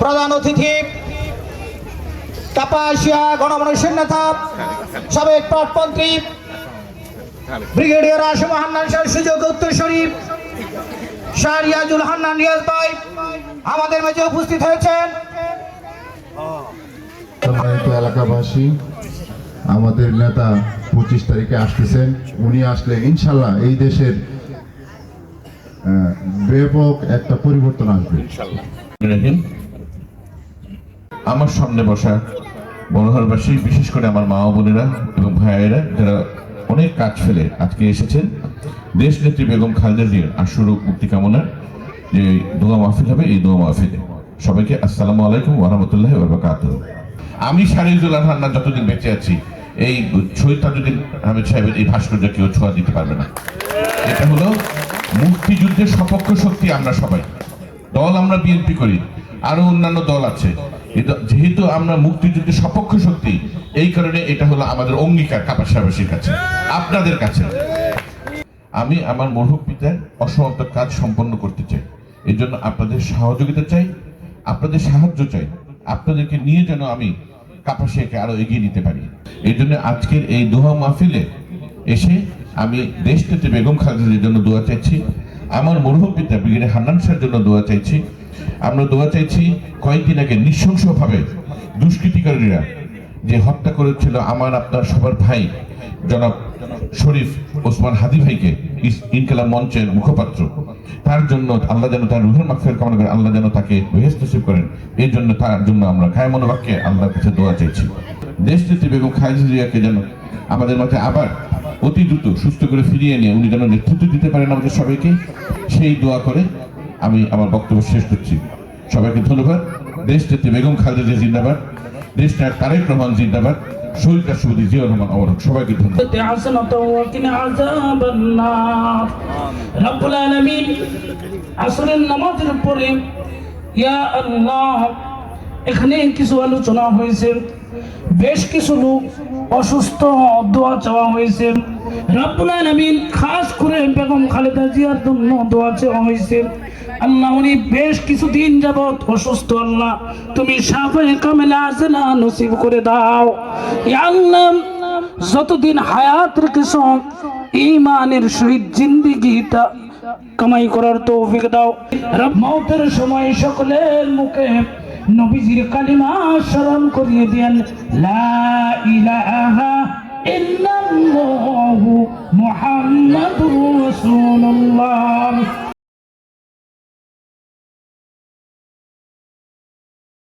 প্রধান অতিথি কাপাসিয়া গণমানুষের নেতা সাবেক প্রধানমন্ত্রী ব্রিগেডিয়ার আসিম হান্নান শাহ সুযোগ উত্তরসূরি শাহরিয়াজুল হান্নান রিয়াজ ভাই আমাদের মাঝে উপস্থিত হয়েছেন। সম্মানিত এলাকাবাসী, আমাদের নেতা 25 তারিখে আসতেছেন। উনি আসলে ইনশাল্লাহ এই দেশের ব্যাপক একটা পরিবর্তন আসবে। আমার সামনে বসা বড়হারবাসী, বিশেষ করে আমার মা বোনেরা এবং ভাইয়েরা যারা অনেক কাজ ফেলে আজকে এসেছেন দেশ নেত্রী বেগম খালেদা জিয়ার আশুর মুক্তি কামনার যে দোয়া মাহফিল হবে, এই দোয়া মাহফিলে সবাইকে আসসালামু আলাইকুম ওয়া রাহমাতুল্লাহি ওয়া বারাকাতুহু। আমি শাহরিয়াজুল হান্নান যতদিন বেঁচে আছি এই শহীদ তাজউদ্দিন আহমেদ সাহেবের এই ভাস্কর্য কেউ ছোঁয়া দিতে পারবে না। এটা হলো মুক্তিযুদ্ধের সপক্ষ শক্তি। আমরা সবাই দল, আমরা বিএনপি করি, আরো অন্যান্য দল আছে, যেহেতু আমরা মুক্তিযুদ্ধের সপক্ষ শক্তি, এই কারণে এটা হলো আমাদের অঙ্গীকার কাপাসিয়াবাসীর কাছে, আপনাদের কাছে। আমি আমার মরহুম পিতার অসমাপ্ত কাজ সম্পন্ন করতে চাই। এই জন্য আপনাদের সহযোগিতা চাই, আপনাদের সাহায্য চাই, আপনাদেরকে নিয়ে যেন আমি কাপাসিয়াকে আরো এগিয়ে নিতে পারি। এই জন্য আজকের এই দোয়া মাহফিলে এসে আমি দেশ নেত্রী বেগম খালেদা জিয়ার জন্য দোয়া চাইছি, আমার মরহুম পিতা ব্রিগেডিয়ার হান্নান শাহের জন্য দোয়া চাইছি। আমরা দোয়া চাইছি কয়েকদিন আগে নৃশংসভাবে দুষ্কৃতিকারীরা যে হত্যা করেছিল আমার আপনার সবার ভাই জনাব শরীফ ওসমান হাদি ভাইকে, ইনকিলাব মঞ্চের মুখপাত্র, তার জন্য আল্লাহ যেন তার রুহের মাগফিরাত কামনা করেন, আল্লাহ যেন তাকে বেহেশত নসিব করেন। এই জন্য তার জন্য আমরা কায়ে মনোবাক্যে আল্লাহর কাছে দোয়া চাইছি। দেশ নেত্রী বেগম খালেদা জিয়াকে যেন আমাদের মাঝে আবার অতি দ্রুত সুস্থ করে ফিরিয়ে নিয়ে উনি যেন নেতৃত্ব দিতে পারেন আমাদের সবাইকে, সেই দোয়া করে আমি আমার বক্তব্য শেষ করছি। সবাইকে ধন্যবাদ। দেশ নেত্রী বেগম খালেদা জিয়া জিন্দাবাদ, দেশ নায়ক তারেক রহমান জিন্দাবাদ, শহীদ রাষ্ট্রপতি জিয়াউর রহমান অমর। সবাইকে ধন্যবাদ। রব্বুল আলামিন আসরের নামাজের পরে ইয়া আল্লাহ এখানে কিছু আলোচনা হয়েছে, বেশ কিছু লোক অসুস্থ, দোয়া চাওয়া হয়েছে। রব্বুল আলামিন খাস করে বেগম খালেদা জিয়ার জন্য দোয়া চাওয়া হয়েছে। আল্লাহ উনি বেশ কিছুদিন যাবত অসুস্থ, আল্লাহ তুমি শাফায়ে কামেলা আজলা নসিব করে দাও। ইয়া আল্লাহ যতদিন হায়াত রেখেছ ঈমানের সহিত জিন্দেগিটা কামাই করার তৌফিক দাও। রব মওতের সময় সকলের মুখে নবীজির কালিমা স্মরণ করিয়ে দেন, লা ইলাহা ইল্লাল্লাহু মুহাম্মাদুর রাসূলুল্লাহ।